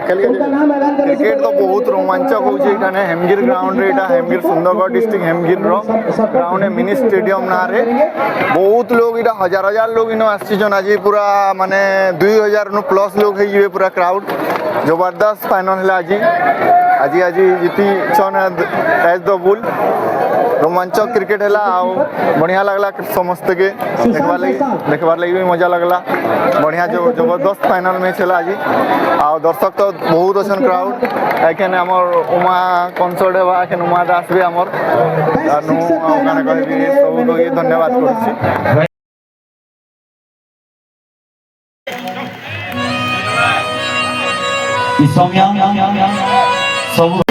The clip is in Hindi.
क्रिकेट तो बहुत रोमांचक होने हेमगिर ग्राउंड रे Hemgir Sundargarh district Hemgir ground mini stadium ना रे बहुत लोग इटा हजार हजार लोग इन आसीचन आज पूरा माने 2000 नु प्लस लोग है पूरा क्राउड जबरदस्त फाइनल है आज आज जीती छन एज द बुल रोमांचक क्रिकेट है बढ़िया लगला समस्त के देखबार लगी भी मजा लगला बढ़िया जबरदस्त फाइनल मैच है आज आ दर्शक तो बहुत अच्छे क्राउड एखे आमर उमा कनसर्ट है एखे उमा दास भी आमर सब ये धन्यवाद कर सब